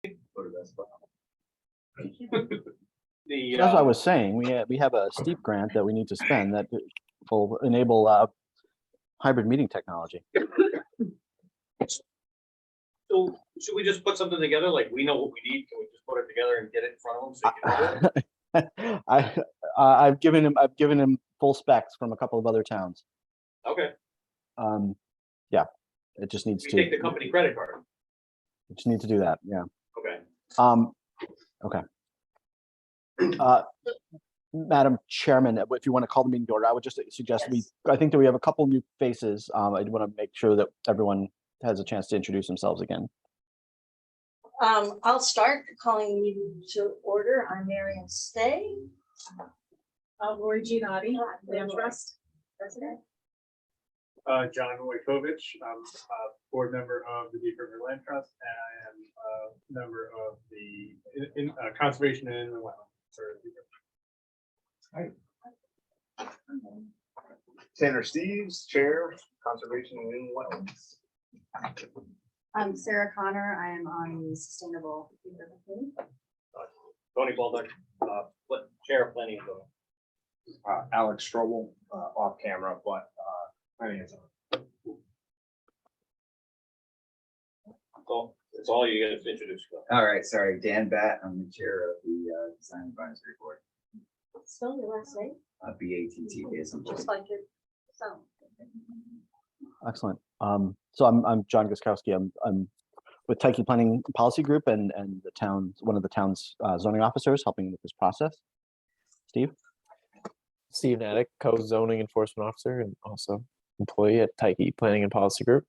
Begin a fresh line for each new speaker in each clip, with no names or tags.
The,
As I was saying, we have a steep grant that we need to spend that will enable hybrid meeting technology.
so should we just put something together? Like, we know what we need. Can we just put it together and get it in front of them so you can order it?
I've given him full specs from a couple of other towns.
Okay.
Yeah, it just needs
We
to
take the company credit card.
just need to do that. Yeah.
Okay.
Okay. Madam Chairman, if you want to call the meeting to order, I would just suggest I think that we have a couple new faces. I want to make sure that everyone has a chance to introduce themselves again.
I'll start calling the meeting to order. I'm Marion Stay.
Lori Giannotti, Land Trust President.
John Wojtovich, I'm a board member of the Deep River Land Trust, and I am a member of the Conservation and Inland Wetlands for Deep River.
Hi. Tanner Steves, Chair, Conservation and Inland Wetlands.
I'm Sarah Connor. I am on the Sustainable Deep River Committee.
Tony Baldock, Chair of Planning and Zoning.
Alex Strobel, off camera, but I mean,
So it's all you guys introduce.
All right, sorry, Dan Batt, I'm the chair of the Design Advisory Board,
Spell your last name,
BATT.
just like it sounds.
Excellent. So I'm John Guskowski. I'm with Tyke Planning Policy Group and the town, one of the town's zoning officers helping with this process. Steve?
Steve Natick, co-zoning enforcement officer and also employee at Tyke Planning and Policy Group.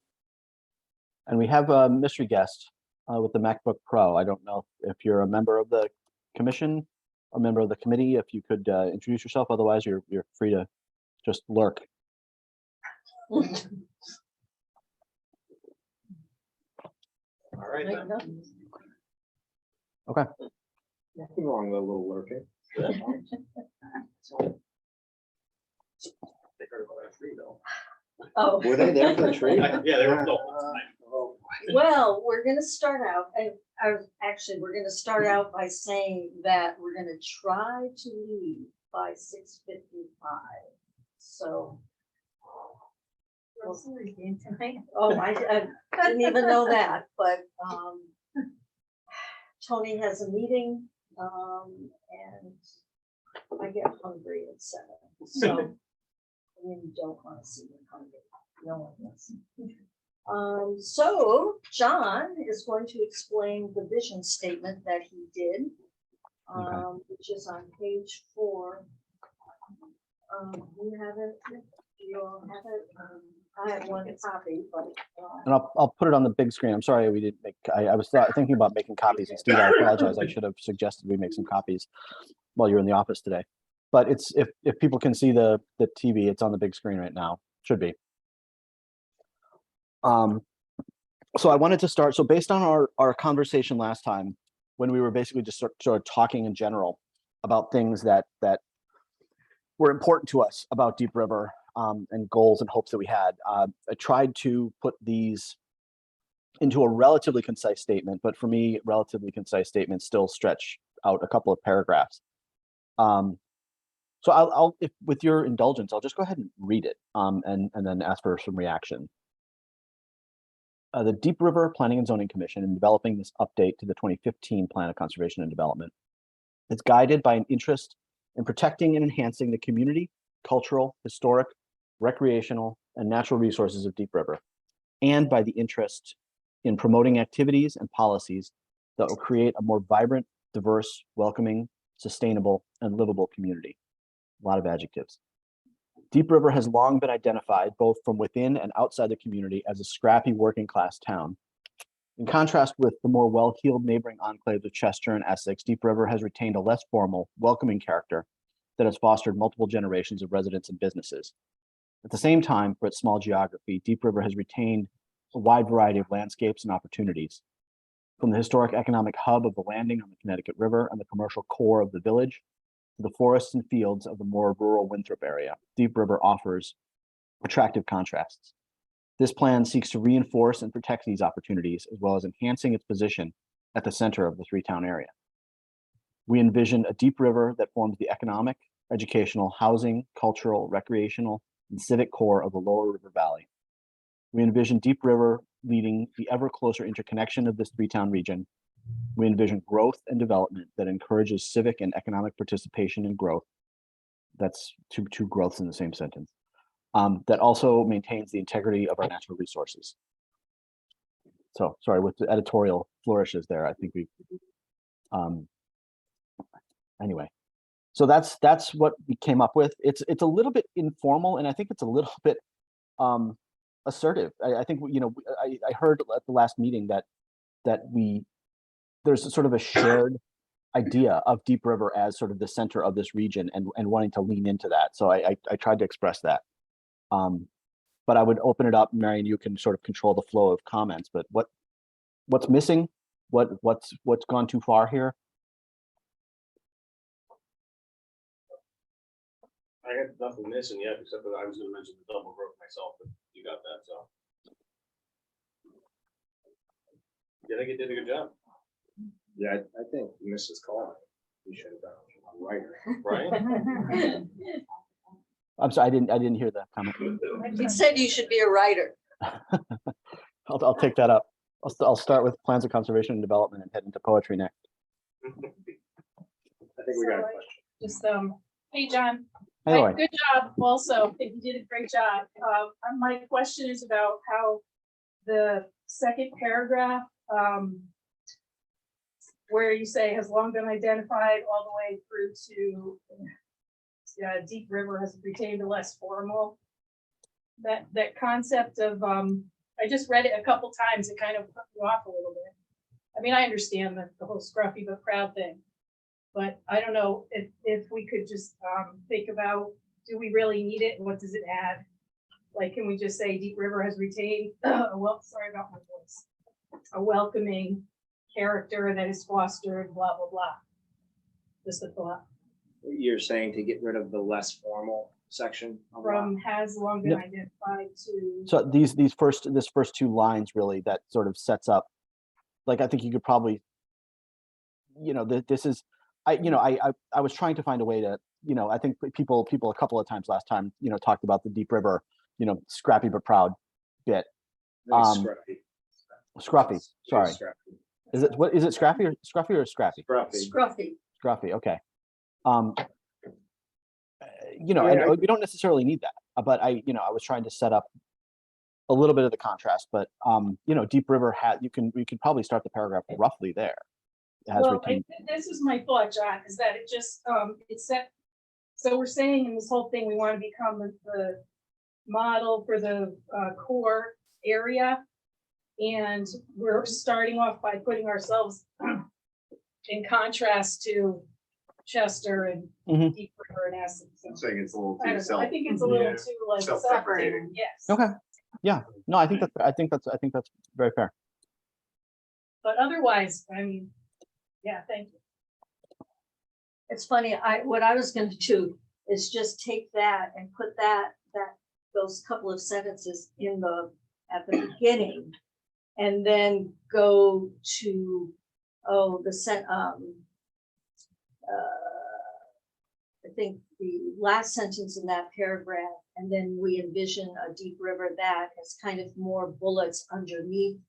And we have a mystery guest with the MacBook Pro. I don't know if you're a member of the commission, a member of the committee, if you could introduce yourself. Otherwise, you're free to just lurk.
All right. Then.
Okay.
nothing wrong with a little lurking.
They heard about our tree though.
Oh.
Were they there for the tree?
Yeah, they were.
Well, we're gonna start out, actually, we're gonna start out by saying that we're gonna try to leave by 6:55. So. Oh, I didn't even know that, but Tony has a meeting, and I get hungry at 7, so you don't want to see me hungry. No one does. So John is going to explain the vision statement that he did, which is on page 4. You have it? You all have it? I have one copy, but.
And I'll put it on the big screen. I'm sorry we didn't make. I was thinking about making copies. And Steve, I apologize. I should have suggested we make some copies while you're in the office today. But it's if people can see the TV, it's on the big screen right now. Should be. So I wanted to start. So based on our conversation last time, when we were basically just sort of talking in general about things that were important to us about Deep River, and goals and hopes that we had, I tried to put these into a relatively concise statement, but for me, relatively concise statements still stretch out a couple of paragraphs. So I'll if, with your indulgence, I'll just go ahead and read it and then ask for some reaction. The Deep River Planning and Zoning Commission, in developing this update to the 2015 Plan of Conservation and Development, is guided by an interest in protecting and enhancing the community, cultural, historic, recreational, and natural resources of Deep River, and by the interest in promoting activities and policies that will create a more vibrant, diverse, welcoming, sustainable, and livable community. A lot of adjectives. Deep River has long been identified, both from within and outside the community, as a scrappy working class town. In contrast with the more well-heeled neighboring enclaves of Chester and Essex, Deep River has retained a less formal, welcoming character that has fostered multiple generations of residents and businesses. At the same time, for its small geography, Deep River has retained a wide variety of landscapes and opportunities. From the historic economic hub of the landing on the Connecticut River and the commercial core of the village, to the forests and fields of the more rural Winthrop area, Deep River offers attractive contrasts. This plan seeks to reinforce and protect these opportunities, as well as enhancing its position at the center of the three-town area. We envision a deep river that forms the economic, educational, housing, cultural, recreational, and civic core of the lower river valley. We envision Deep River leading the ever closer interconnection of this three-town region. We envision growth and development that encourages civic and economic participation and growth. That's two growths in the same sentence. That also maintains the integrity of our natural resources. So sorry, with the editorial flourishes there, I think we, anyway. So that's what we came up with. It's a little bit informal, and I think it's a little bit assertive. I think, you know, I heard at the last meeting that there's a sort of a shared idea of Deep River as sort of the center of this region and wanting to lean into that. So I tried to express that. But I would open it up, Marion, you can sort of control the flow of comments, but what's missing? What's gone too far here?
I had nothing missing yet, except that I was gonna mention the double growth myself, but you got that, so. I think you did a good job,
Yeah, I think Mrs. Collins, we should have done a writer.
right?
I'm sorry, I didn't hear that comment.
He said you should be a writer.
I'll take that up. I'll start with plans of conservation and development and head into poetry next.
I think we got a question.
Just, hey, John.
Hey, Lori.
Good job also. I think you did a great job. My question is about how the second paragraph, where you say has long been identified all the way through to Deep River has retained a less formal. That concept of, I just read it a couple times. It kind of put me off a little bit. I mean, I understand the whole scruffy but proud thing. But I don't know if we could just think about, do we really need it? What does it add? Like, can we just say Deep River has retained, sorry about my voice, a welcoming character that is fostered, blah, blah, blah. Just a thought.
You're saying to get rid of the less formal section? of that?
From has long been
Yeah.
identified to.
So this first two lines really that sort of sets up, like, I think you could probably, you know, this is, I was trying to find a way to, you know, I think people a couple of times last time, you know, talked about the Deep River, you know, scrappy but proud bit.
I think
Scruffy, sorry.
Scruffy.
Is it, what is it, scrappy or scruffy or scrappy?
Scruffy.
Scruffy.
Scruffy, okay. You know,
Yeah,
and we don't necessarily need that, but I was trying to set up a little bit of the contrast, but you know, Deep River we could probably start the paragraph roughly there. It has
Well,
retained.
this is my thought, John, is that it just, it's set. So we're saying in this whole thing, we want to become the model for the core area. And we're starting off by putting ourselves in contrast to Chester and
Mhm.
Deep River and Essex. So,
Saying it's a little
I
too
don't know,
self.
I think it's a little
Yeah.
too like
Self-deprecating.
yes.
Okay. Yeah, no, I think that's very fair.
But otherwise, I mean, yeah, thank you.
It's funny, what I was gonna do is just take that and put those couple of sentences at the beginning. And then go to, I think the last sentence in that paragraph, and then we envision a Deep River that has kind of more bullets underneath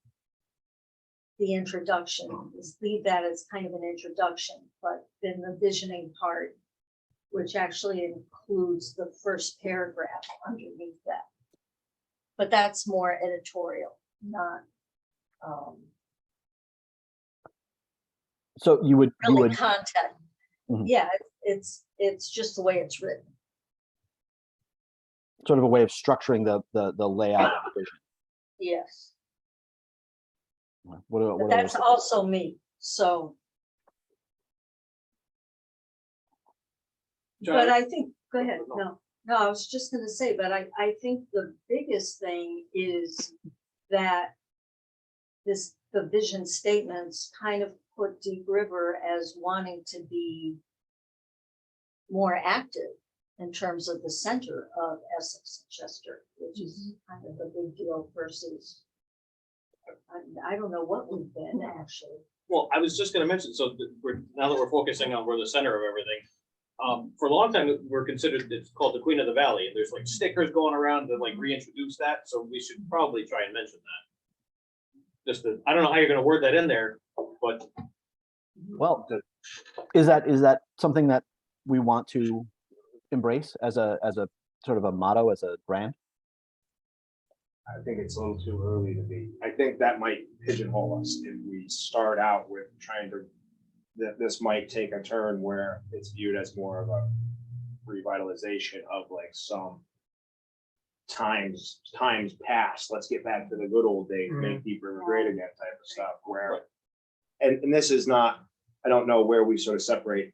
the introduction. Just leave that as kind of an introduction, but then the visioning part, which actually includes the first paragraph underneath that. But that's more editorial, not
So you would
really content.
Mhm.
Yeah, it's just the way it's written.
sort of a way of structuring the layout of the vision.
Yes,
What
but
are
that's
those?
also me, so. But I think, go ahead, no, I was just gonna say, but I think the biggest thing is that the vision statements kind of put Deep River as wanting to be more active in terms of the center of Essex and Chester, which is kind of a big deal versus I don't know what we've been actually.
Well, I was just gonna mention, so now that we're focusing on we're the center of everything. For a long time, we're considered, it's called the Queen of the Valley, and there's like stickers going around to like reintroduce that, so we should probably try and mention that. I don't know how you're gonna word that in there, but
Well, is that something that we want to embrace as a sort of a motto, as a brand?
I think it's a little too early to be. I think that might pigeonhole us if we start out with trying to, that this might take a turn where it's viewed as more of a revitalization of like some times past. Let's get back to the good old days, make Deep River great again type of stuff where, and this is not, I don't know where we sort of separate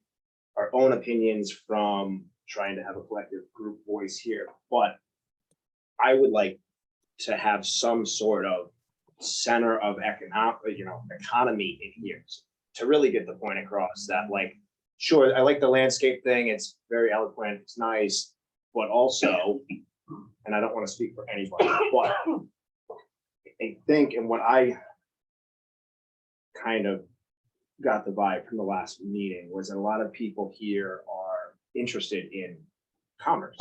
our own opinions from trying to have a collective group voice here, but I would like to have some sort of center of economy in here to really get the point across that, like, sure, I like the landscape thing. It's very eloquent. It's nice, but also, and I don't want to speak for anybody, but I think, and what I kind of got the vibe from the last meeting was that a lot of people here are interested in commerce,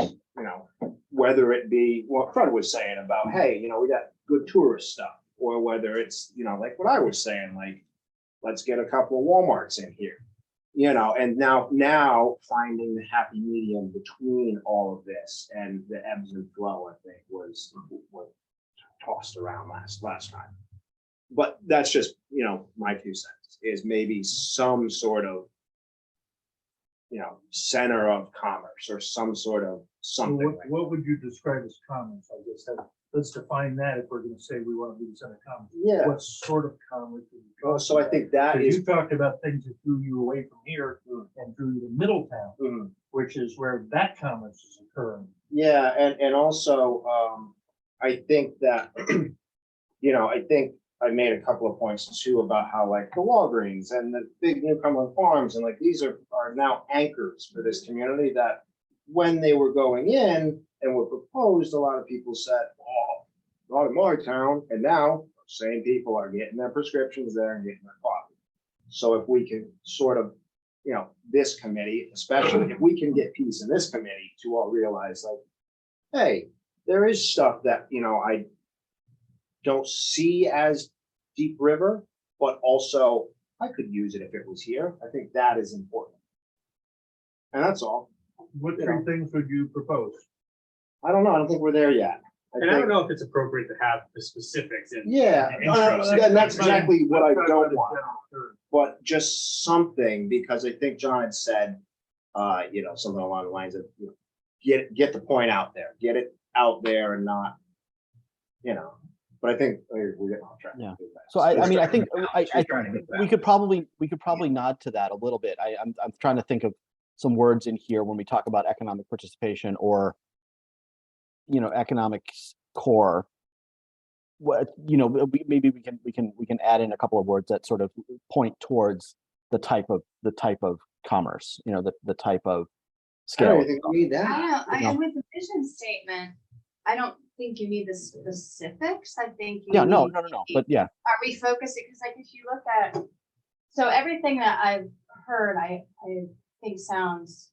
whether it be what Fred was saying about, hey, we got good tourist stuff, or whether it's, like what I was saying, like, let's get a couple of Walmarts in here, and now finding the happy medium between all of this and the ebbs and flow, I think was tossed around last time. But that's just, my 2 cents, is maybe some sort of, center of commerce or some sort of something. like
What would you describe as commerce? I guess let's define that if we're gonna say we want to be the center of commerce.
Yeah.
What sort of commerce? are you
Well,
talking
so I
about?
think that
'Cause
is,
you talked about things that drew you away from here and drew you to Middletown,
Mhm.
which is where that commerce is occurring.
yeah, and also, I think that, I think I made a couple of points too about how like the Walgreens and the big New Cumberland Farms and like these are now anchors for this community that when they were going in and were proposed, a lot of people said, oh, not in my town. And now same people are getting their prescriptions there and getting their coffee. So if we can sort of, this committee, especially if we can get peace in this committee to all realize like, hey, there is stuff that, I don't see as Deep River, but also I could use it if it was here. I think that is important. And that's all.
What 3 things would you propose?
I don't know. I don't think we're there yet.
And I don't know if it's appropriate to have the specifics in.
Yeah,
in intros.
and that's exactly what I
Let's talk
don't
about the
want.
general term.
But just something, because I think John had said, something along the lines of, get the point out there, get it out there and not, but I think we're getting off track.
Yeah. So I mean, I think we could probably nod to that a little bit. I'm trying to think of some words in here when we talk about economic participation or, economics core. What, maybe we can add in a couple of words that sort of point towards the type of commerce, the type of
I
scale.
don't think we need that.
With the vision statement, I don't think you need the specifics. I think you
Yeah, no,
need
but yeah,
are refocusing, because like if you look at, so everything that I've heard, I think sounds,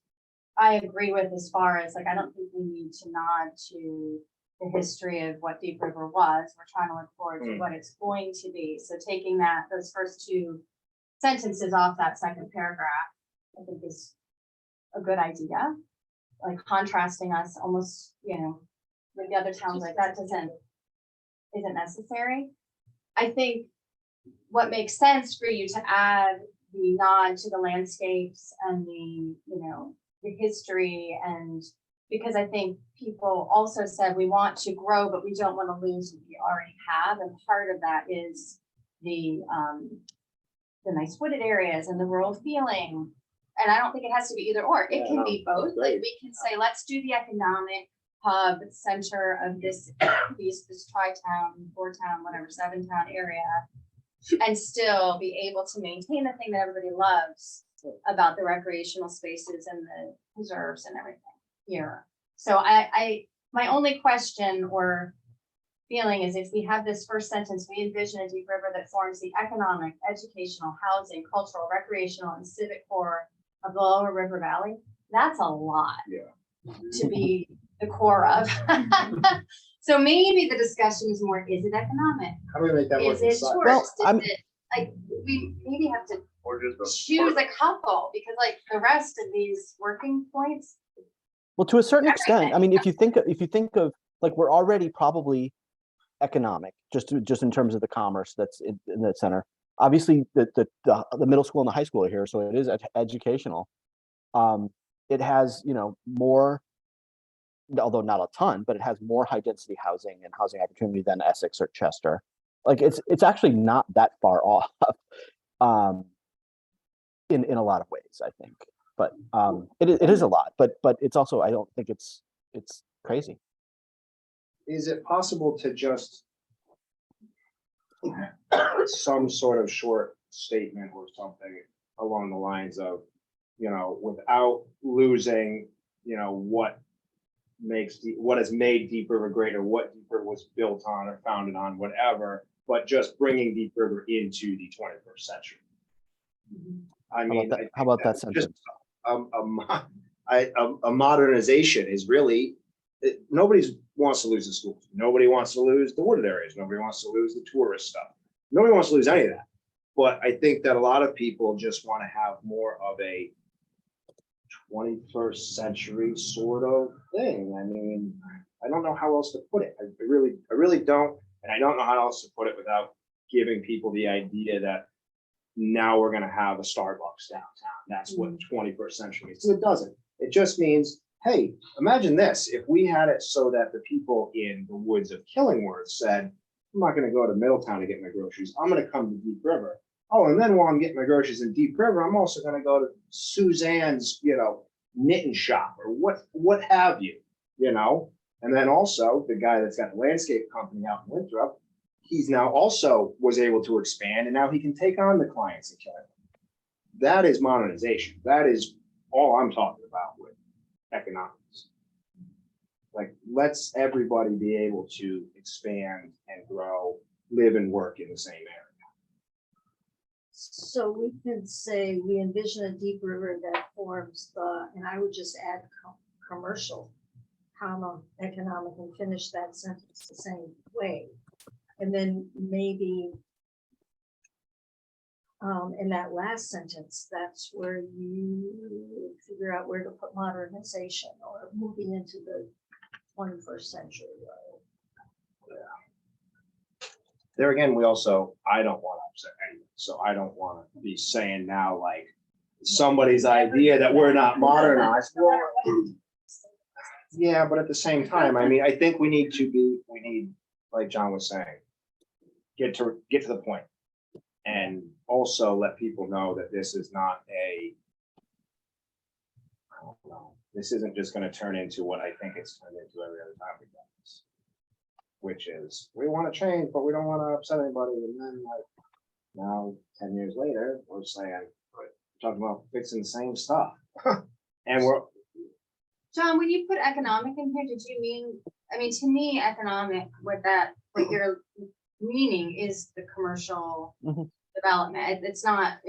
I agree with as far as like, I don't think we need to nod to the history of what Deep River was. We're trying to look forward to what it's going to be. So taking those first 2 sentences off that second paragraph, I think is a good idea. Like contrasting us almost, with the other towns, like that isn't necessary. I think what makes sense for you to add the nod to the landscapes and the history, and because I think people also said we want to grow, but we don't want to lose what we already have. And part of that is the nice wooded areas and the rural feeling. And I don't think it has to be either or. It can be both. Like we can say, let's do the economic hub center of this tri-town, 4-town, whatever, 7-town area, and still be able to maintain the thing that everybody loves about the recreational spaces and the preserves and everything here. So my only question or feeling is if we have this first sentence, we envision a deep river that forms the economic, educational, housing, cultural, recreational, and civic core of the lower river valley. That's a lot.
Yeah.
To be the core of. So maybe the discussion is more, is it economic?
How do we make that more
Is it
concise?
tourist?
Well,
Is it, like, we maybe have to
Or just
choose a couple, because like the rest of these working points,
Well, to a certain extent, I mean, if you think of like, we're already probably economic, just in terms of the commerce that's in that center. Obviously, the middle school and the high school are here, so it is educational. It has, you know, more, although not a ton, but it has more high density housing and housing opportunity than Essex or Chester. Like, it's actually not that far off, in a lot of ways, I think. But it is a lot, but it's also, I don't think it's crazy.
Is it possible to just some sort of short statement or something along the lines of, you know, without losing, you know, what has made Deep River great, or what Deep River was built on or founded on, whatever, but just bringing Deep River into the 21st century? I mean,
How about that
just
sentence?
a modernization is really, nobody wants to lose the schools. Nobody wants to lose the wooded areas. Nobody wants to lose the tourist stuff. Nobody wants to lose any of that. But I think that a lot of people just want to have more of a 21st century sort of thing. I mean, I don't know how else to put it. I really don't. And I don't know how else to put it without giving people the idea that now we're going to have a Starbucks downtown. That's what 21st century is. It doesn't. It just means, hey, imagine this. If we had it so that the people in the woods of Killingworth said, I'm not going to go to Middletown to get my groceries. I'm going to come to Deep River. Oh, and then while I'm getting my groceries in Deep River, I'm also going to go to Suzanne's, you know, knitting shop or what have you, you know. And then also the guy that's got the landscape company out in Winthrop, he's now also was able to expand, and now he can take on the clients in Killingworth. That is modernization. That is all I'm talking about with economics. Like, let's everybody be able to expand and grow, live and work in the same area.
So we can say we envision a deep river that forms and I would just add commercial, comma, economic, and finish that sentence the same way. And then maybe in that last sentence, that's where you figure out where to put modernization or moving into the 21st century.
There again, I don't want to upset anyone. So I don't want to be saying now like somebody's idea that we're not modernized. Well, yeah, but at the same time, I mean, I think we need, like John was saying, get to the point, and also let people know that this is not I don't know, this isn't just going to turn into what I think it's turned into every other time we do this, which is we want to change, but we don't want to upset anybody. And then like now, 10 years later, we're saying, we're talking about fixing the same stuff. And we're,
John, when you put economic in here, did you mean, I mean, to me, economic, what you're meaning is the commercial development. It's not,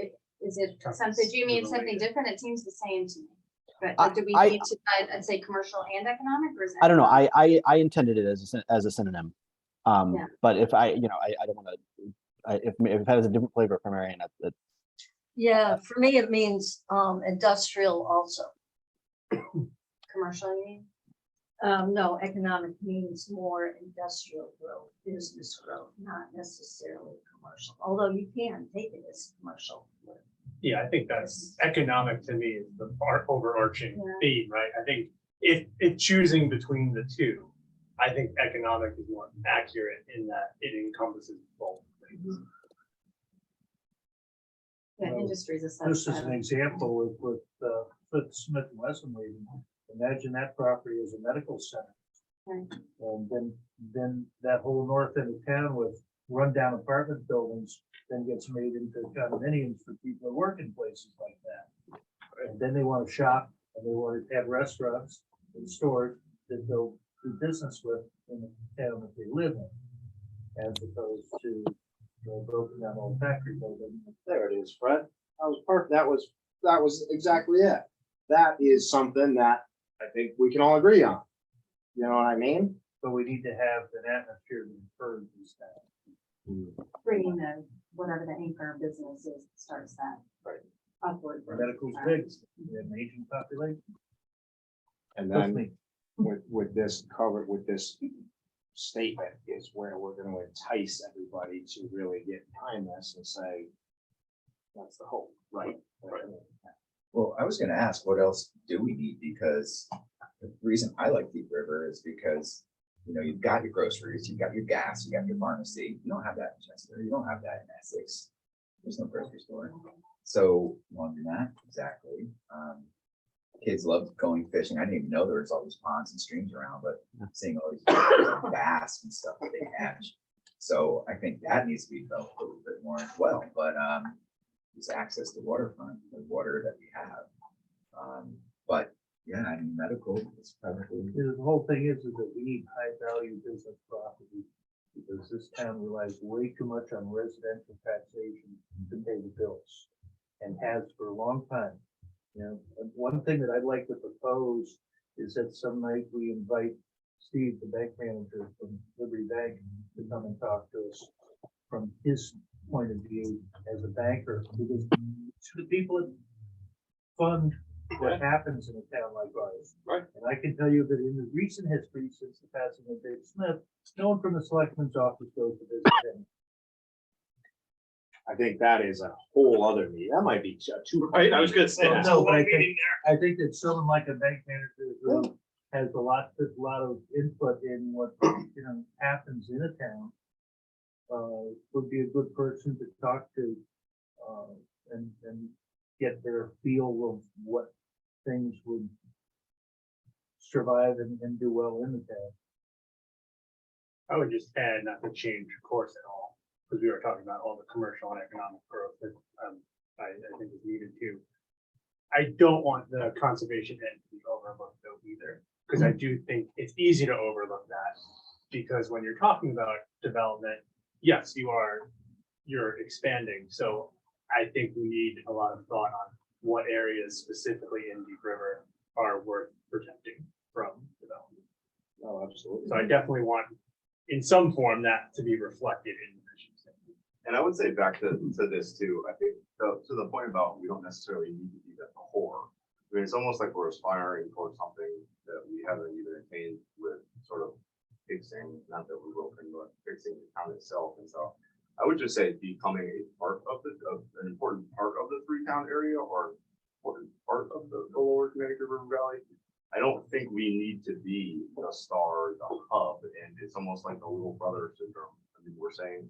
is it something, did you mean something different? It seems the same to me. But like, do we need to, I'd say commercial and economic, or is it?
I don't know. I intended it as a synonym.
Yeah.
But if I don't want to, if it has a different flavor for Marianne,
Yeah, for me, it means industrial also.
Commercial, you mean?
No, economic means more industrial growth, business growth, not necessarily commercial, although you can take it as commercial.
Yeah, I think that's economic to me is the overarching
Yeah.
theme, right? I think if choosing between the two, I think economic is more accurate in that it encompasses both things.
Yeah,
Well,
industries
This is
associated.
an example with Smith and Wesson leaving. Imagine that property as a medical center.
Right.
And then that whole north end of town with rundown apartment buildings then gets made into condominiums for people who work in places like that. And then they want to shop and they want to have restaurants and stores that they'll do business with in the town that they live in. as opposed to, broken down old factory building.
There it is, Fred. That was perfect. That was exactly it. That is something that I think we can all agree on. You know what I mean?
But we need to have an atmosphere that encourages that.
Bringing the, whatever the anchor business is, that starts that.
Right.
Upward.
Medical's big, we have an aging population.
And
Trust
then
me.
with this statement is where we're gonna entice everybody to really get behind this and say, that's the hope, right?
Well, I was gonna ask, what else do we need? Because the reason I like Deep River is because, you've got your groceries, you've got your gas, you got your pharmacy. You don't have that in Chester. You don't have that in Essex. There's no grocery store. So laundromat, exactly. Kids love going fishing. I didn't even know there was all these ponds and streams around, but seeing all these bass and stuff that they catch. So I think that needs to be developed a little bit more as well. But just access to waterfront, the water that we have. But yeah, I mean, medical is probably.
The whole thing is that we need high value business property, because this town relies way too much on residential taxation to pay the bills, and has for a long time. And one thing that I'd like to propose is that some night we invite Steve, the bank manager from Liberty Bank, to come and talk to us from his point of view as a banker, because to the people that fund what happens in a town like ours.
Right.
And I can tell you that in the recent history, since the passing of Dave Smith, no one from the selectman's office goes to visit him.
I think that is a whole other meeting. That might be two.
Right, I was gonna say that.
No, but I think that someone like a bank manager who has a lot of input in what, happens in a town, would be a good person to talk to, and get their feel of what things would survive and do well in the town.
I would just add, not to change course at all, because we were talking about all the commercial and economic growth that I think is needed too. I don't want the conservation end to be overlooked though either, because I do think it's easy to overlook that, because when you're talking about development, yes, you're expanding. So I think we need a lot of thought on what areas specifically in Deep River are worth protecting from development.
Oh, absolutely.
So I definitely want, in some form, that to be reflected in the mission statement.
And I would say back to this too, I think to the point about we don't necessarily need to be the core. I mean, it's almost like we're aspiring towards something that we haven't even attained with sort of fixing, not that we're broken, but fixing the town itself. And so I would just say becoming a part of an important part of the three-town area, or important part of the lower Connecticut River Valley. I don't think we need to be the star, the hub, and it's almost like the little brother syndrome. I mean, we're saying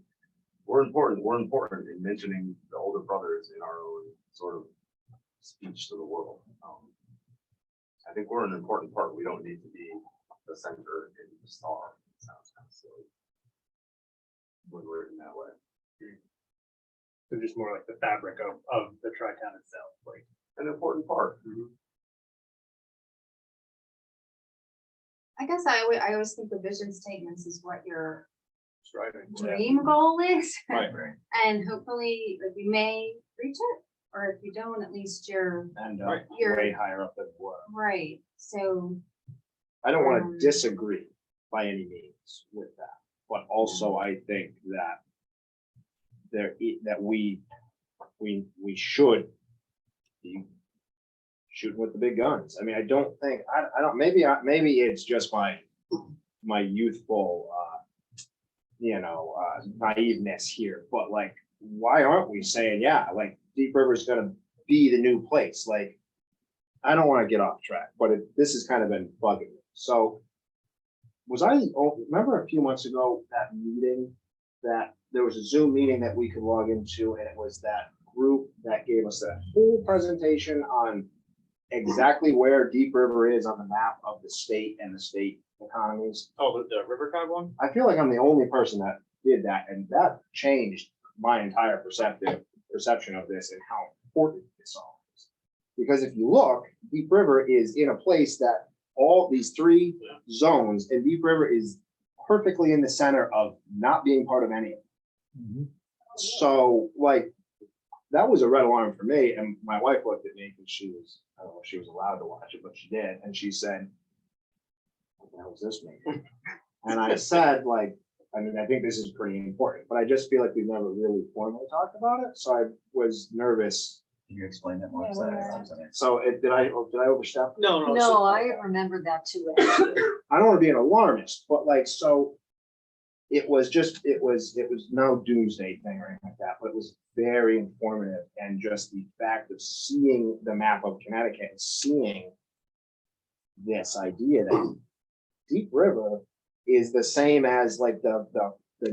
we're important in mentioning the older brothers in our own sort of speech to the world. I think we're an important part. We don't need to be the center and the star. It sounds kind of silly when we're in that way.
So just more like the fabric of the tri-town itself, like
an important part.
I guess I always think the vision statements is what your
Striving.
dream goal is.
Right.
And hopefully like, you may reach it, or if you don't, at least you're
And
You're-
way higher up than what.
right. So
I don't want to disagree by any means with that, but also I think that that we should be shooting with the big guns. I mean, I don't think I don't maybe it's just my youthful naiveness here, but like, why aren't we saying, yeah, like Deep River is going to be the new place? Like, I don't want to get off track, but this has kind of been bugging me. So remember a few months ago, that meeting that there was a Zoom meeting that we could log into, and it was that group that gave us that whole presentation on exactly where Deep River is on the map of the state and the state economies.
Oh, the RiverCog one?
I feel like I'm the only person that did that, and that changed my entire perception of this and how important this all is. Because if you look, Deep River is in a place that all these three zones, and Deep River is perfectly in the center of not being part of any of it. So like, that was a red alarm for me. And my wife looked at me because she was, I don't know if she was allowed to watch it, but she did. And she said, what the hell does this mean? And I said, like, I mean, I think this is pretty important, but I just feel like we've never really formally talked about it. So I was nervous.
Can you explain that more?
Yeah,
Because I-
well,
I was on it.
So did I overstep?
No.
No,
so-
I remember that too. Actually.
I don't want to be an alarmist, but like, so it was no doomsday thing or anything like that, but it was very informative. And just the fact of seeing the map of Connecticut and seeing this idea that Deep River is the same as like the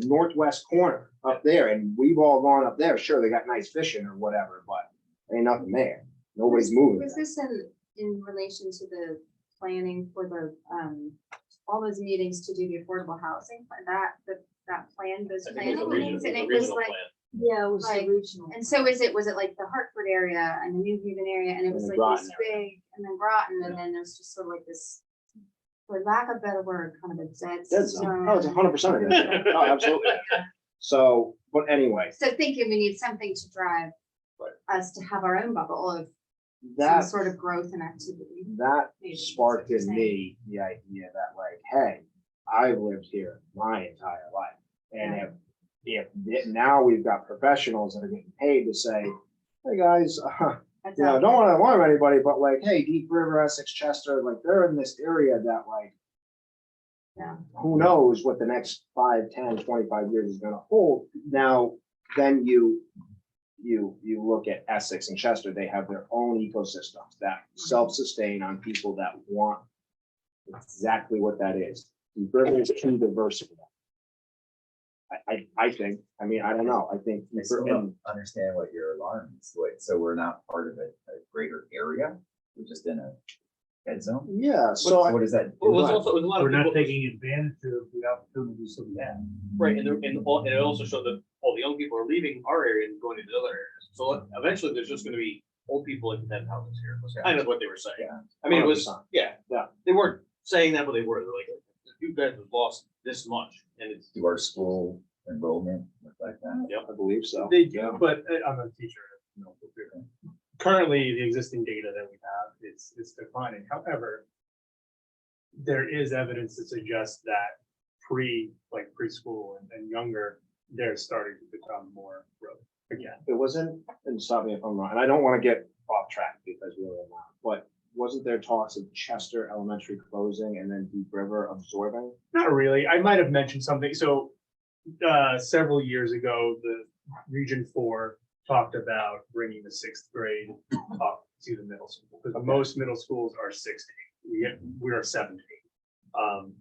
northwest corner up there. And we've all gone up there. Sure, they got nice fishing or whatever, but ain't nothing there. Nobody's moving.
Was
there.
this in relation to the planning for the, all those meetings to do the affordable housing, that plan, those
I think it was
planning
a
meetings, and
regional,
it was
regional
like,
plan.
Yeah, it was
Like,
original.
and so was it like the Hartford area and the New Haven area, and it was
And the
like this
Groton area.
big, and then Groton, and then there's just sort of like this, for lack of a better word, kind of a dead
Dead zone. Oh, it's
zone.
100% of it. Oh, absolutely. So, but anyway,
So thinking we need something to drive
Right.
us to have our own bubble of some
that
sort of growth and activity.
that
Maybe that's
sparked
what you're
in
saying.
me the idea that like, hey, I've lived here my entire life. And if now we've got professionals that are getting paid to say, hey guys,
That's
you know,
out
don't
there.
want to alarm anybody, but like, hey, Deep River, Essex, Chester, like they're in this area that like,
Yeah.
who knows what the next 5, 10, 25 years is gonna hold. Now, then you look at Essex and Chester, they have their own ecosystems that self-sustain on people that want exactly what that is. Deep River is too diverse for that. I think, I mean, I don't know, I think.
I still don't understand what your alarm is. So we're not part of a greater area? We're just in a dead zone?
Yeah, so
So
I,
what does that?
Well, it was
do?
also, it was a lot of
We're not
people,
taking advantage of the opportunities that we have.
right, and it also showed that all the young people are leaving our area and going to the other areas. So eventually, there's just gonna be old people in 10 houses here, was kind of what they were saying.
Yeah.
I mean, it was,
100%.
yeah, they weren't saying that, but they were, they're like, you guys have lost this much, and it's,
Do our school enrollment look like that?
I believe so.
They do, but I'm a teacher. Currently, the existing data that we have is declining. However, there is evidence to suggest that preschool and younger, they're starting to become more growth again.
It wasn't, and stop me if I'm wrong, and I don't want to get off track because we were not, but wasn't there talks of Chester Elementary closing and then Deep River absorbing?
Not really. I might have mentioned something. So several years ago, the Region 4 talked about bringing the 6th grade up to the middle school, because most middle schools are 6 to 8. We are 7 to 8.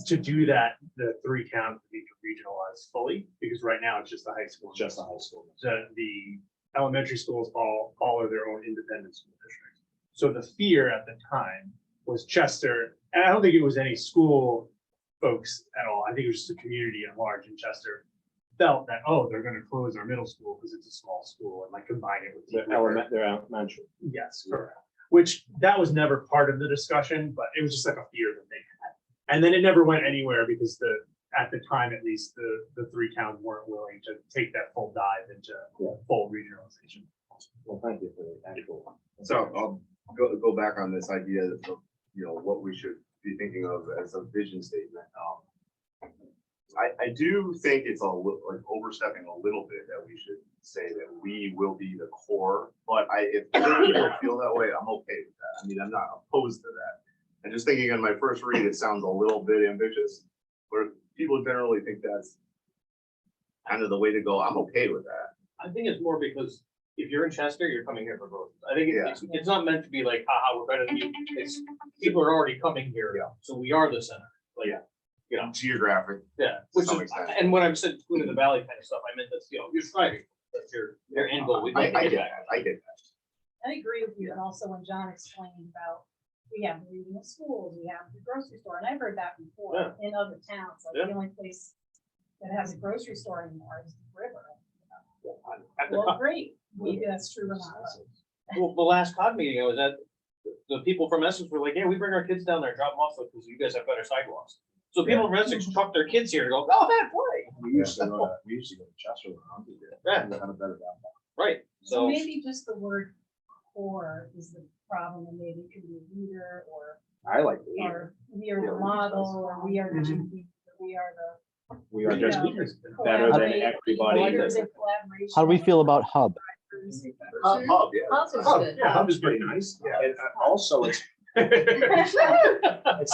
To do that, the 3 counties need to regionalize fully, because right now it's just the high school.
Just the high school.
The elementary schools all are their own independent school districts. So the fear at the time was Chester, and I don't think it was any school folks at all. I think it was just the community at large in Chester felt that, oh, they're going to close our middle school because it's a small school and like combine it with Deep River.
Their elementary.
Yes, correct. Which that was never part of the discussion, but it was just like a fear that they had. And then it never went anywhere because at the time, at least, the 3 towns weren't willing to take that full dive into full regionalization.
Well, thank you for the actual.
So I'll go back on this idea of, what we should be thinking of as a vision statement. I do think it's like overstepping a little bit that we should say that we will be the core, but if other people feel that way, I'm okay with that. I mean, I'm not opposed to that. And just thinking on my first read, it sounds a little bit ambitious, but if people generally think that's kind of the way to go, I'm okay with that.
I think it's more because if you're in Chester, you're coming here for growth. I think it's not meant to be like, haha, we're better than you. It's, people are already coming here, so we are the center. Like, you know,
Geographic.
yeah, which
some
is,
extent.
and when I said Queen of the Valley kind of stuff, I meant that's, you're striving. That's your end goal. We'd like to
I
get
get
that.
that. I get that.
I agree with you, and also when John explained about, we have the regional schools, we have the grocery store, and I've heard that before in other towns, like the only place that has a grocery store anymore is the river.
At the
Well,
co-
great, maybe that's true or not.
Well, the last COG meeting I was at, the people from Essex were like, yeah, we bring our kids down there, drop them off because you guys have better sidewalks. So people from Essex truck their kids here to go, oh, that play.
We used to go to Chester when I was a kid.
Yeah.
We had a better downtown.
Right,
So
so,
maybe just the word core is the problem, and maybe it could be leader
I like the leader.
or we are the model, or we are the GP, we are
We are just
Yeah.
better than
Collaborate.
everybody.
leaders in collaboration.
How do we feel about hub?
Hub
Hub, yeah.
Hub is
Hub,
good.
yeah, Hub is pretty nice.
Yeah.
And also it's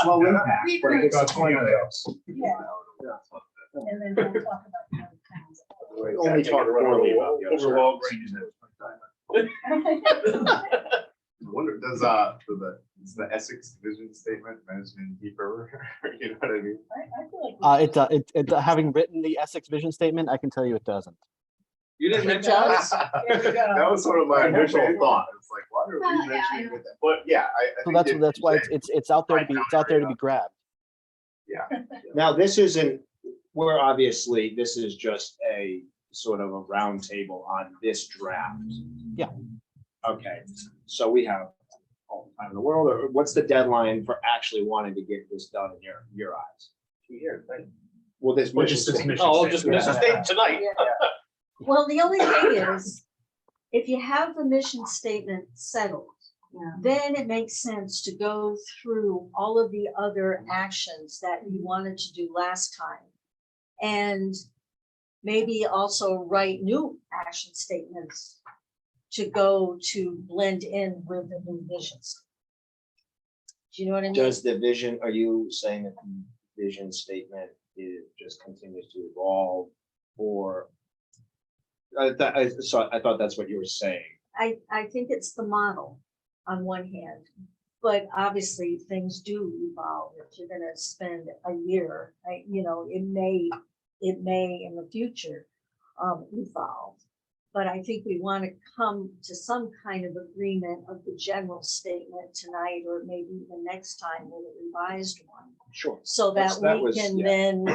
low impact, but it gets the point across.
Yeah, and then we'll talk about the other towns.
We only talk poorly about the other
Overall,
side.
I wonder, does the Essex vision statement mention Deep River? You know what I mean?
I feel like.
Having written the Essex vision statement, I can tell you it doesn't.
you didn't
It
mention
does.
that?
There we go.
That was sort of my initial thought. It's like, why are
Well,
we
yeah, I
mentioning
know.
it? But yeah, I
So
think if
that's
you
why
say-
it's out there to be grabbed.
Yeah.
Now, this isn't, we're obviously, this is just a sort of a roundtable on this draft.
Yeah.
Okay, so we have all the time in the world, or what's the deadline for actually wanting to get this done in your eyes?
2 years, right?
Well, this.
Or just this
mission
mission
Oh,
statement.
just
Yeah.
miss a state tonight.
Well, the only thing is, if you have the mission statement settled,
Yeah.
then it makes sense to go through all of the other actions that you wanted to do last time. And maybe also write new action statements to go to blend in with the new visions. Do you know what I mean?
Does the vision, are you saying that the vision statement just continues to evolve, or? I thought that's what you were saying.
I think it's the model on one hand, but obviously things do evolve. If you're gonna spend a year, it may in the future evolve. But I think we want to come to some kind of agreement of the general statement tonight, or maybe the next time with a revised one,
Sure.
so that
That
we
was-
can
yeah.
then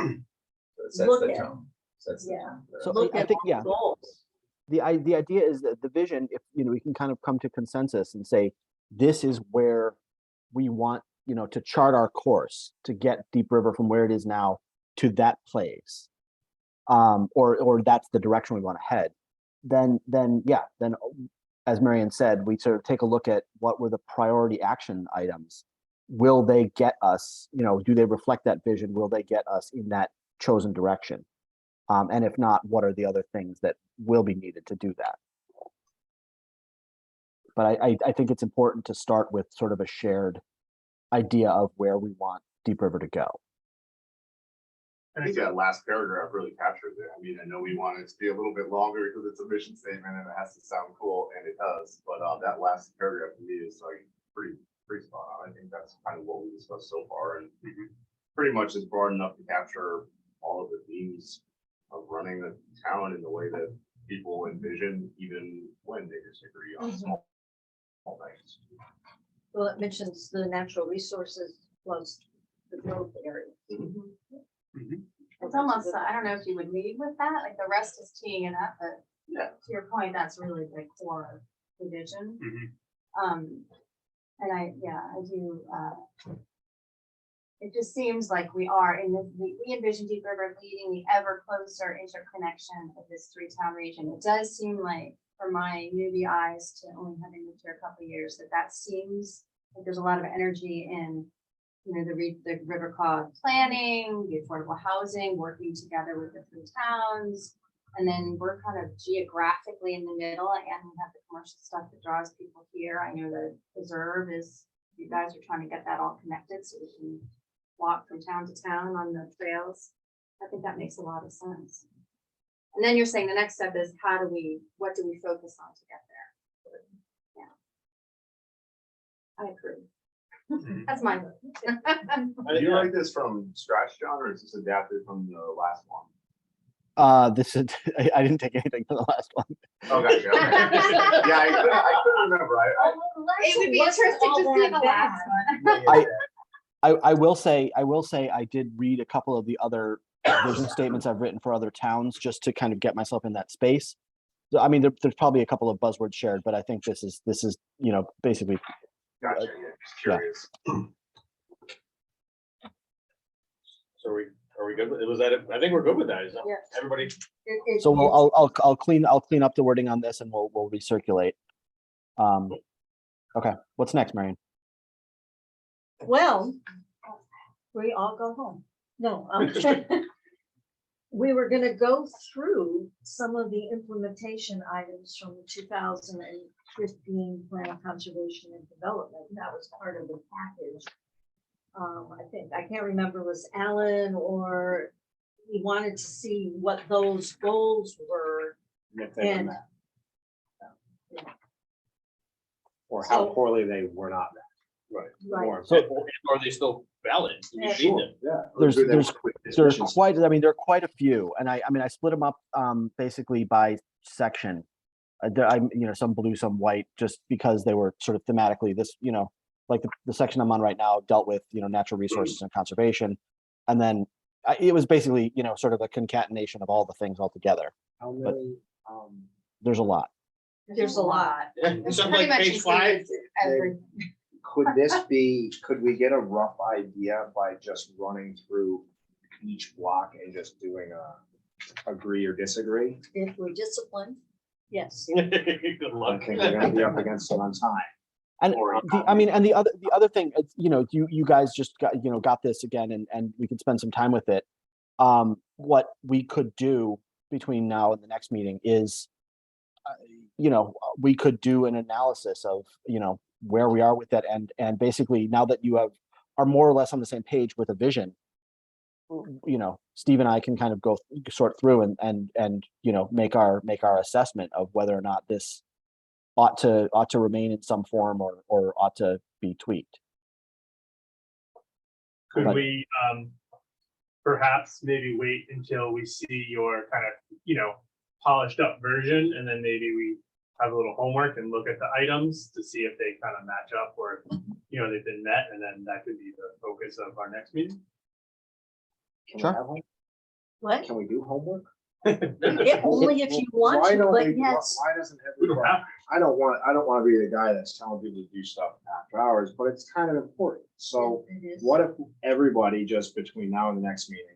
So it sets
Look
the
at-
tone. Sets the
yeah.
tone.
So
look
I
at
think,
all
yeah,
the goals.
the idea is that the vision, if, we can kind of come to consensus and say, this is where we want, to chart our course to get Deep River from where it is now to that place. Or that's the direction we want to head. Then as Marion said, we sort of take a look at what were the priority action items. Will they get us, do they reflect that vision? Will they get us in that chosen direction? And if not, what are the other things that will be needed to do that? But I think it's important to start with sort of a shared idea of where we want Deep River to go.
I think that last paragraph really captures it. I mean, I know we want it to be a little bit longer because it's a mission statement and it has to sound cool, and it does. But that last paragraph to me is like pretty spot on. I think that's kind of what we discussed so far, and pretty much is broad enough to capture all of the themes of running the town in the way that people envision, even when they disagree on small things.
Well, it mentions the natural resources plus the growth area.
It's almost, I don't know if you would lead with that, like the rest is teeing it up, but
Yeah.
to your point, that's really the core of the vision. And I do, it just seems like we are we envision Deep River leading the ever closer interconnection of this 3-town region. It does seem like, for my newbie eyes to only having lived here a couple of years, that seems like there's a lot of energy in, the River Cog planning, the affordable housing, working together with the 3 towns. And then we're kind of geographically in the middle, and we have the commercial stuff that draws people here. I know the preserve is, you guys are trying to get that all connected so we can walk from town to town on the trails. I think that makes a lot of sense. And then you're saying the next step is what do we focus on to get there? Yeah. I agree. That's my vote.
Do you write this from scratch, John, or is this adapted from the last one?
This is, I didn't take anything from the last one.
Oh, gotcha. Okay. Yeah, I couldn't remember.
It would be interesting to see the last one.
I will say I did read a couple of the other vision statements I've written for other towns just to kind of get myself in that space. So, I mean, there's probably a couple of buzzwords shared, but I think this is basically.
Gotcha. Yeah, just curious.
So are we good with, was that, I think we're good with that, is that
Yeah.
everybody?
So I'll clean up the wording on this and we'll recirculate. Okay, what's next, Marion?
Well, we all go home. No, we were gonna go through some of the implementation items from the 2015 Plan of Conservation and Development. That was part of the package. I think, I can't remember, was Alan or we wanted to see what those goals were.
And if they were
And-
met. Or how
So-
poorly they were not met.
Right.
Or-
So-
Are they still valid? Do we
Yeah.
need them?
Yeah.
There's
Or do they
there's
work with
there are
decisions?
quite, I mean, there are quite a few, and I mean, I split them up basically by section. Some blue, some white, just because they were sort of thematically this, like the section I'm on right now dealt with, natural resources and conservation. And then it was basically, sort of a concatenation of all the things all together.
How
but-
many,
There's a lot.
There's a lot.
Something
Pretty
like
much
page 5?
includes everything.
could we get a rough idea by just running through each block and just doing a agree or disagree?
If we're disciplined, yes.
Good
I
luck.
think we're gonna be up against it on time.
And
Or-
the other thing, it's, you guys just got this again, and we could spend some time with it. What we could do between now and the next meeting is, we could do an analysis of, where we are with that, and basically now that you are more or less on the same page with a vision, Steve and I can kind of go sort through and make our assessment of whether or not this ought to remain in some form or ought to be tweaked.
Could
But-
we, perhaps maybe wait until we see your kind of, polished up version, and then maybe we have a little homework and look at the items to see if they kind of match up or, they've been met, and then that could be the focus of our next meeting?
Can we
Sure.
have one?
What?
Can we do homework?
Yeah, only if you want
Why
to,
don't
but
they-
yes.
Why doesn't
We don't
everybody?
have.
I don't want to be the guy that's telling people to do stuff after hours, but it's kind of important. So
It is.
what if everybody just between now and the next meeting,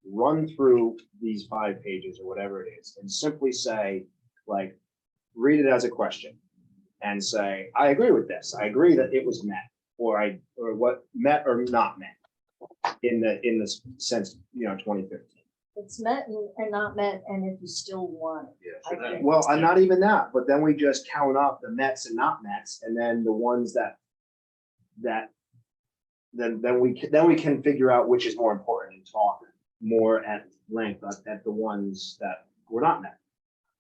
run through these 5 pages or whatever it is, and simply say, like, read it as a question and say, I agree with this. I agree that it was met, or what met or not met in the sense, 2015.
It's met and not met, and if you still want it.
Yeah,
I
sure.
think.
Well, I'm not even that, but then we just count up the Mets and not Mets, and then the ones that then we can figure out which is more important and talk more at length at the ones that were not met.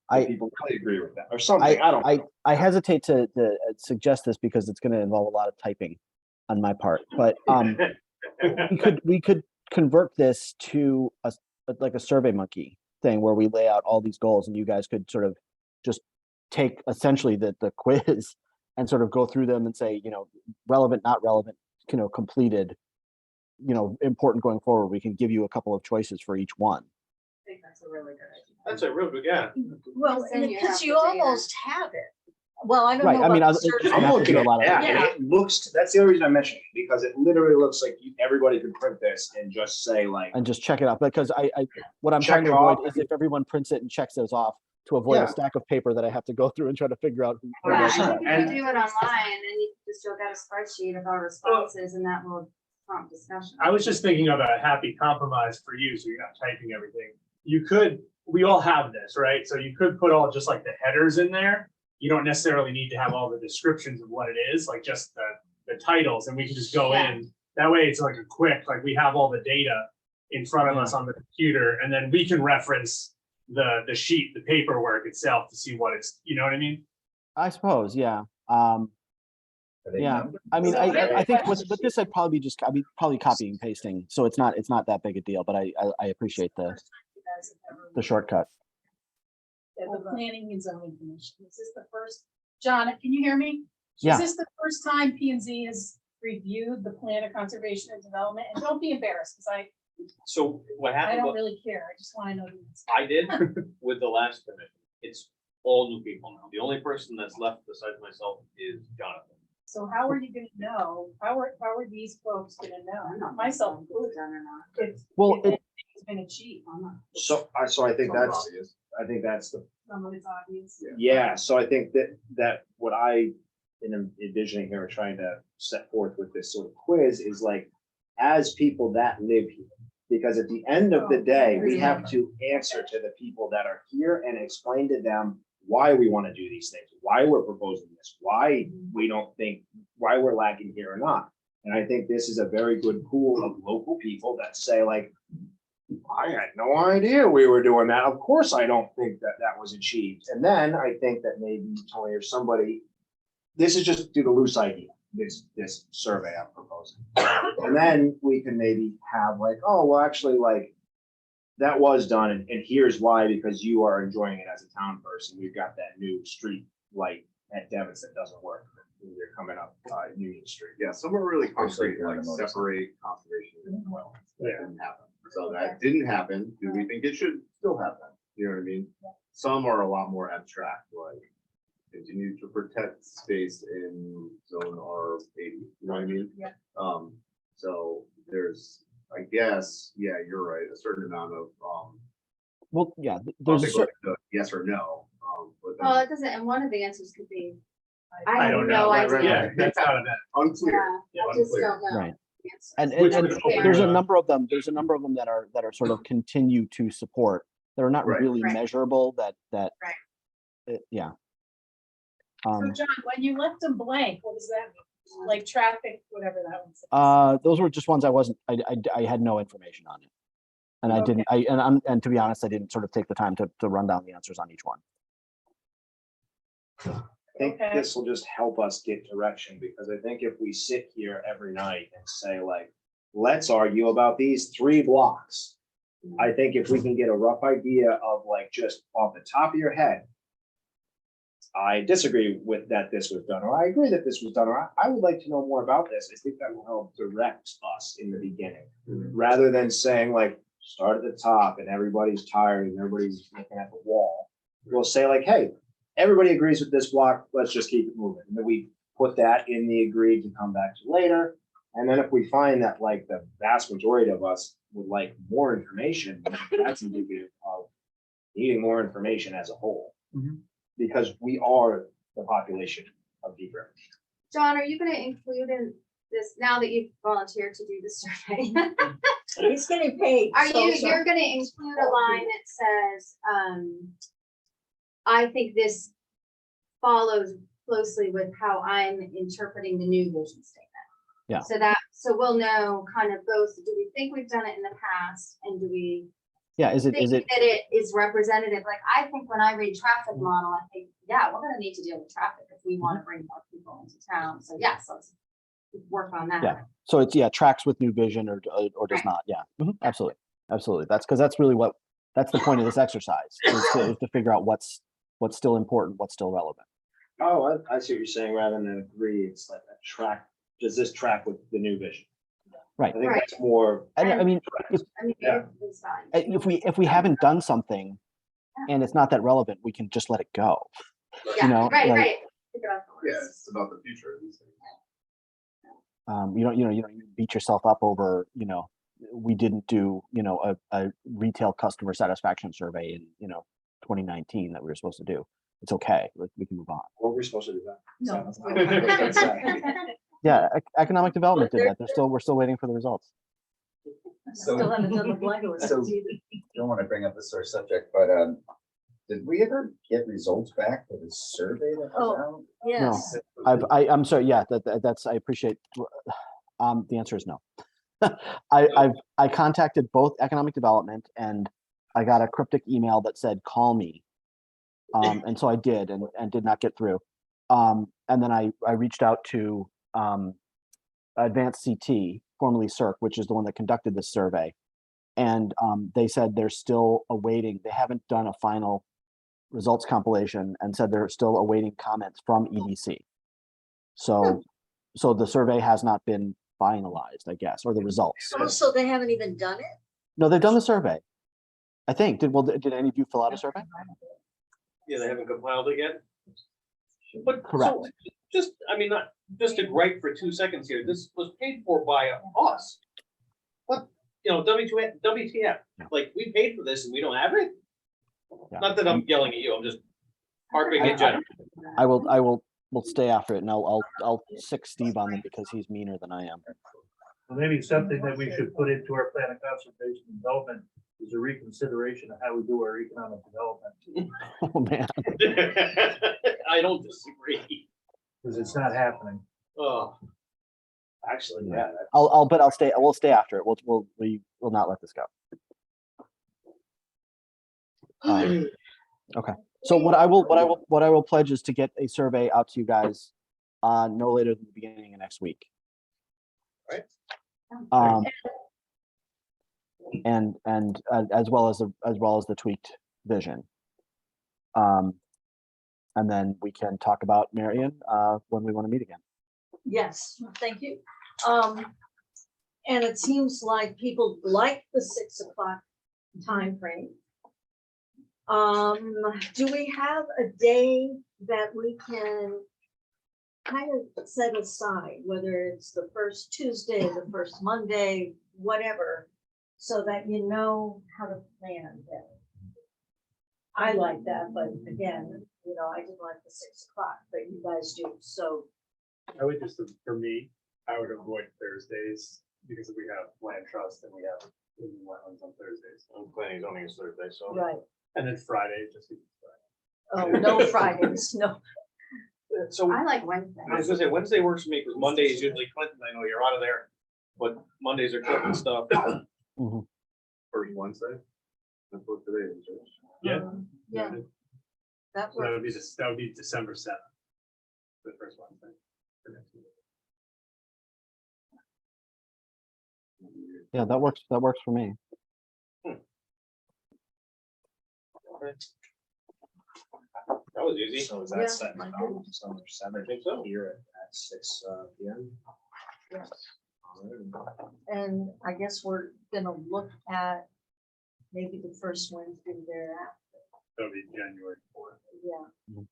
I-
People really agree with that or something. I don't know.
I hesitate to suggest this because it's going to involve a lot of typing on my part, but we could convert this to like a Survey Monkey thing where we lay out all these goals, and you guys could sort of just take essentially the quiz and sort of go through them and say, relevant, not relevant, completed, important going forward. We can give you a couple of choices for each one.
I think that's a really good idea.
That's a real good, yeah.
Well,
Then you
because
have
you
the data.
almost have it. Well, I don't
Right,
know.
I mean,
about
I-
the survey.
I'd
I'm
have to
looking
do a
at
lot of
that,
it.
and it looks, that's the only reason I mentioned it, because it literally looks like everybody could print this and just say like,
And just check it out, because what I'm
Check
trying to
it
avoid
off.
is if everyone prints it and checks those off, to avoid
Yeah.
a stack of paper that I have to go through and try to figure out who.
Yeah, I
wrote
think
what.
if you
And-
do it online, then you just you'll get a spreadsheet of our responses, and that will prompt discussion.
I was just thinking of a happy compromise for you, so you're not typing everything. We all have this, right? So you could put all just like the headers in there. You don't necessarily need to have all the descriptions of what it is, like just the titles, and we can just go
Yeah.
in. That way it's like a quick, like we have all the data in front of us on the computer, and then we can reference the sheet, the paperwork itself to see what it's, you know what I mean?
I suppose, yeah.
Are they
Yeah.
numbered?
I mean,
So
I think
maybe-
with this, I'd probably probably copying and pasting, so it's not that big a deal, but I appreciate the shortcut.
At the Planning and Zoning Commission. Is this the first, John, can you hear me?
Yeah.
Is this the first time P and Z has reviewed the Plan of Conservation and Development? And don't be embarrassed, because
So what
I
happened,
don't
was-
really care. I just want to know. the answer.
I did with the last commission, it's all new people now. The only person that's left besides myself is Jonathan.
So how are you gonna know? How are these folks gonna know? Myself included.
Done or not.
Well,
If it's been achieved.
So I think
Sounds
that's,
obvious.
I think that's the,
Some of it's obvious.
yeah, so I think that what I am envisioning here, or trying to set forth with this sort of quiz is like, as people that live here. Because at the end of the day, we have to answer to the people that are here and explain to them why we want to do these things, why we're proposing this, why we don't think, why we're lacking here or not. And I think this is a very good pool of local people that say like, I had no idea we were doing that. Of course, I don't think that that was achieved. And then I think that maybe Tony or somebody, this is just do the loose idea, this survey I'm proposing. And then we can maybe have like, oh, well, actually like that was done and here's why, because you are enjoying it as a town person. We've got that new street light at Devon's that doesn't work when you're coming up Union Street.
Yeah, somewhere really
Especially
concrete,
if you're in
like
a motorcycle.
separate conservation and wetlands. That
Yeah.
didn't happen. So that didn't happen. Do we think it should still happen? You know what I mean? Some are a lot more abstract, like continue to protect space in zone R 80, you know what I mean?
Yeah.
So there's, I guess, yeah, you're right, a certain amount of,
well, yeah,
I don't
there's a
think
cer-
like the yes or no. But
Well,
then
it doesn't, and one of the answers could be,
I
have
don't
no
know. Right,
idea.
Yeah, that's out of that.
unclear.
Yeah, I just
unclear.
don't know.
Right.
the answers.
and
Which
and
would open
there's a
up-
number of them. There's a number of them that are sort of continue to support. That are not
Right.
really
Right.
measurable. That
Right.
yeah.
So John, when you left them blank, what does that mean? Like traffic, whatever that one says.
Those were just ones I had no information on it. And I didn't, and to be honest, I didn't sort of take the time to run down the answers on each one.
I think
Okay.
this will just help us get direction, because I think if we sit here every night and say like, let's argue about these 3 blocks. I think if we can get a rough idea of like, just off the top of your head, I disagree with that this was done, or I agree that this was done, or I would like to know more about this. I think that will help direct us in the beginning, rather than saying like, start at the top and everybody's tired and everybody's looking at the wall. We'll say like, hey, everybody agrees with this block, let's just keep it moving. And then we put that in the agreed to come back to later. And then if we find that like the vast majority of us would like more information, that's indicative of needing more information as a whole. Because we are the population of Deep River.
John, are you gonna include in this, now that you've volunteered to do the survey?
He's getting paid.
Are
so-
you, you're gonna include a line that says, I think this follows closely with how I'm interpreting the new vision statement.
Yeah.
So we'll know kind of both, do we think we've done it in the past, and do we
Yeah, is it
think that it is representative? Like, I think when I read traffic model, I think, yeah, we're gonna need to deal with traffic if we wanna bring more people into town. So yes, let's work on that.
Yeah. So it's tracks with new vision or does
Right.
not. Yeah, absolutely, absolutely. That's because that's really that's the point of this exercise is to figure out what's still important, what's still relevant.
Oh, I see what you're saying. Rather than agree, it's like a track. Does this track with the new vision?
Right.
I think
Right.
that's more.
And I mean,
I mean,
Yeah.
it's fine.
if we haven't done something and it's not that relevant, we can just let it go.
Yeah,
know,
right,
like-
right. Pick it up the
Yeah,
list.
it's about the future of these things.
You don't beat yourself up over we didn't do a retail customer satisfaction survey in 2019 that we were supposed to do. It's okay. We can move on.
What we're supposed to do that.
No.
Yeah, economic development did that. We're still waiting for the results.
Still haven't done the blacklist.
So- Don't want to bring up the sore subject, but did we ever get results back for the survey that was out?
Yes.
I'm sorry. Yeah, that's I appreciate. The answer is no. I contacted both economic development and I got a cryptic email that said call me, and so I did and did not get through. And then I reached out to Advanced CT, formerly CERC, which is the one that conducted this survey, and they said they're still awaiting. They haven't done a final results compilation and said they're still awaiting comments from EDC. So the survey has not been finalized, I guess, or the results.
Oh, so they haven't even done it?
No, they've done the survey. I think. Did any of you fill out a survey?
Yeah, they haven't compiled it yet. But so,
Correct.
just, I mean, just to gripe for 2 seconds here, this was paid for by us. What, WTF, like, we paid for this and we don't have it?
Yeah.
Not that I'm yelling at you, I'm just harping in general.
we'll stay after it, and I'll sick Steve on them because he's meaner than I am.
Well, maybe something that we should put into our plan of conservation and development is a reconsideration of how we do our economic development,
Oh, man.
I don't disagree.
because it's not happening.
Oh,
Actually, yeah.
We'll stay after it. We will not let this go. Okay. So what I will pledge is to get a survey out to you guys no later than the beginning of next week.
Right.
And as well as the tweaked vision. And then we can talk about Marion when we want to meet again.
Yes, thank you. And it seems like people like the 6 o'clock time frame. Do we have a day that we can kind of set aside, whether it's the first Tuesday, the first Monday, whatever, so that you know how to plan that? I like that, but again, I didn't like the 6 o'clock, but you guys do, so.
I would just, for me, I would avoid Thursdays because we have land trust and we have wetlands on Thursdays.
I'm planning zoning is Thursday, so.
Right.
And then Friday, just because
Oh, no Fridays, no.
So
I like Wednesday.
I was gonna say Wednesday works for me because Monday is usually Clinton. I know you're out of there, but Mondays are Clinton stuff.
Mhm.
First Wednesday. That's what today is.
Yeah.
Yeah, that
So that would
works.
be that would be December 7th. The first Wednesday. for next week.
Yeah, that works. That works for me.
That was easy.
So is
Yeah,
that set
my
now, December 7th?
I think so.
Here at 6 p.m.
Yes. And I guess we're gonna look at maybe the first Wednesday thereafter,
That would be January 4th.
yeah.
Mhm.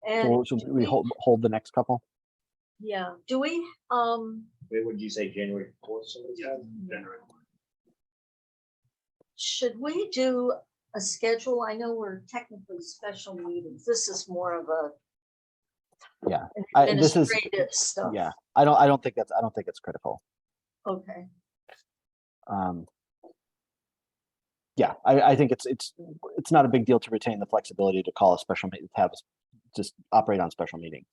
And
So
do
we hold the next couple.
yeah, do we,
Wait, would you say January 4th? Somebody
Yeah,
said?
January 4th.
should we do a schedule? I know we're technically special meetings. This is more of a
Yeah,
an
this is-
administrative stuff.
Yeah, I don't think it's critical.
Okay,
Yeah, I think it's not a big deal to retain the flexibility to call a special meeting, just operate on special meetings.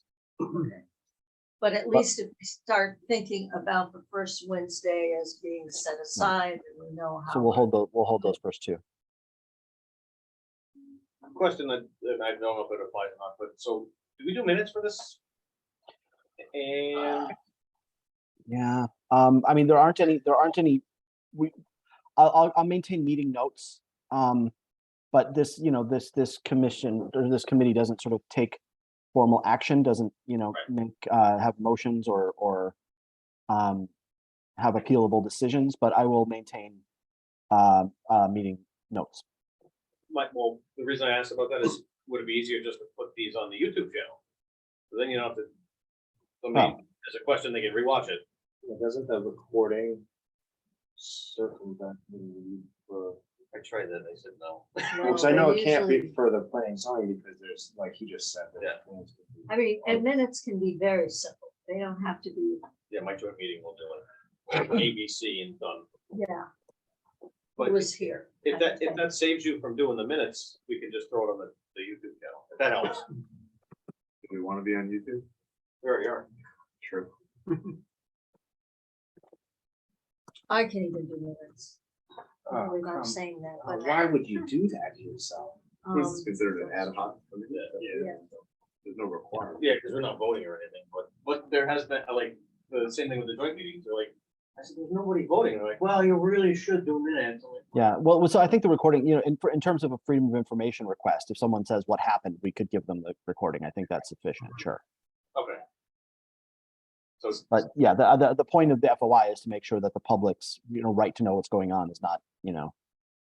but at least if we start thinking about the first Wednesday as being set aside, and we know how.
So we'll hold those first two.
Question that I don't know if it applies or not, but so do we do minutes for this? And
Yeah, I mean, there aren't any, I'll maintain meeting notes. But this, this commission or this committee doesn't sort of take formal action, doesn't, make, have motions or have appealable decisions, but I will maintain, meeting notes.
well, the reason I asked about that is, would it be easier just to put these on the YouTube channel? So then you don't have to, there's a question, they can rewatch it.
Doesn't the recording circumvent the need for?
I tried that, they said no.
Because I know
they
it can't be
usually-
for the planning zoning because there's, like he just said.
Yeah.
I mean, and minutes can be very simple. They don't have to be,
Yeah, my joint meeting will do it. ABC and done.
yeah,
But
it was here.
if that saves you from doing the minutes, we can just throw it on the YouTube channel, if that helps.
Do we want to be on YouTube?
We already are.
Sure.
I can even do minutes
Oh,
without
come
saying that,
on.
but.
Why would you do that to yourself?
This is considered an ad hoc.
Yeah.
Yeah.
There's no requirement.
Yeah, because we're not voting or anything, but there has been, like, the same thing with the joint meetings, they're like, I said, there's nobody voting, they're like, well, you really should do minutes. I'm like,
Yeah, well, so I think the recording, in terms of a freedom of information request, if someone says what happened, we could give them the recording. I think that's sufficient, sure.
okay. So,
But yeah, the point of the FOI is to make sure that the public's, right to know what's going on is not,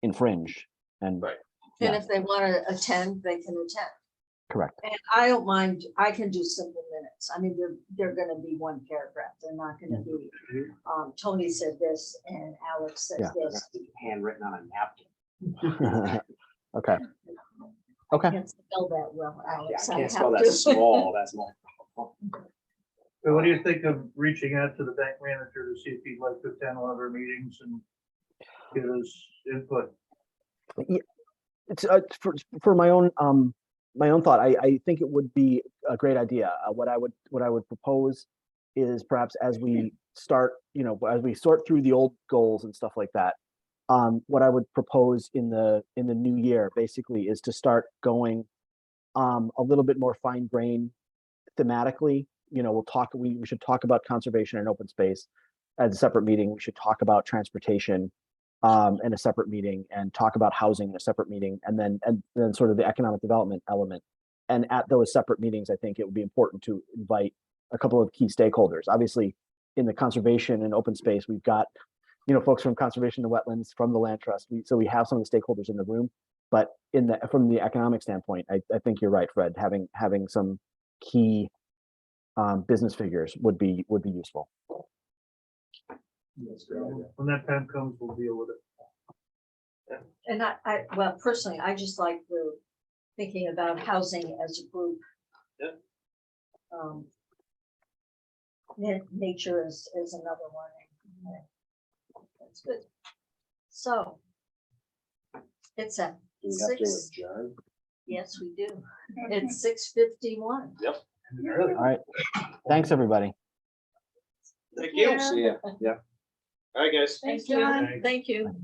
infringed. And
Right.
And
Yeah.
if they want to attend, they can attend.
Correct.
And I don't mind, I can do simple minutes. I mean, they're gonna be one paragraph. They're not gonna be, Tony said this and Alex says
Yeah.
this.
Handwritten on a napkin.
Okay.
I
Okay.
can't spell that well,
Yeah,
Alex.
I
I
can't spell
have
that
to.
small, that's small.
So what do you think of reaching out to the bank manager to see if he'd like to attend one of our meetings and give us input?
It's for my own thought. I think it would be a great idea. What I would propose is perhaps as we start, as we sort through the old goals and stuff like that, what I would propose in the new year basically is to start going a little bit more fine grained thematically. We should talk about conservation and open space as a separate meeting. We should talk about transportation in a separate meeting, and talk about housing in a separate meeting, and then sort of the economic development element. And at those separate meetings, I think it would be important to invite a couple of key stakeholders. Obviously, in the conservation and open space, we've got folks from conservation and wetlands, from the land trust. So we have some of the stakeholders in the room. But from the economic standpoint, I think you're right, Fred. Having some key business figures would be useful.
When that time comes, we'll deal with it.
And well, personally, I just like the thinking about housing as a group.
Yeah.
Nature is another one. That's good. So. It's at
Do we have to
6.
adjourn?
Yes, we do. It's 6:51.
Early.
All right. Thanks, everybody.
Thank you.
See ya. Yeah.
All right, guys.
Thank
John.
you. Thank you.